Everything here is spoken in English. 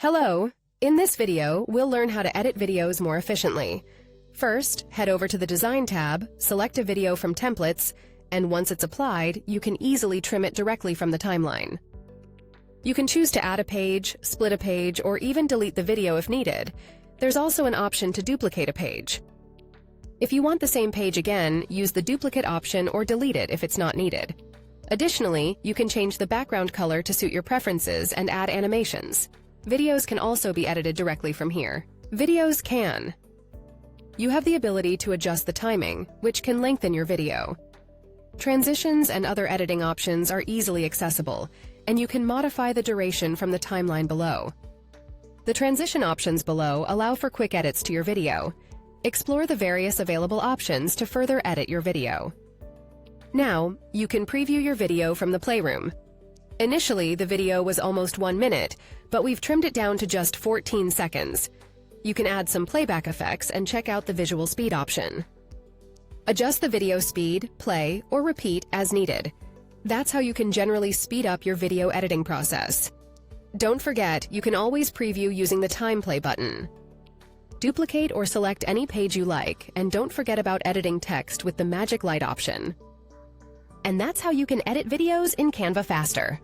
Hello! In this video, we'll learn how to edit videos more efficiently. First, head over to the Design tab, select a video from Templates, and once it's applied, you can easily trim it directly from the timeline. You can choose to add a page, split a page, or even delete the video if needed. There's also an option to duplicate a page. If you want the same page again, use the duplicate option or delete it if it's not needed. Additionally, you can change the background color to suit your preferences and add animations. Videos can also be edited directly from here. Videos can. You have the ability to adjust the timing, which can lengthen your video. Transitions and other editing options are easily accessible, and you can modify the duration from the timeline below. The transition options below allow for quick edits to your video. Explore the various available options to further edit your video. Now, you can preview your video from the Playroom. Initially, the video was almost 1 minute, but we've trimmed it down to just 14 seconds. You can add some playback effects and check out the visual speed option. Adjust the video speed, play, or repeat as needed. That's how you can generally speed up your video editing process. Don't forget, you can always preview using the Time Play button. Duplicate or select any page you like, and don't forget about editing text with the Magic Light option. And that's how you can edit videos in Canva faster.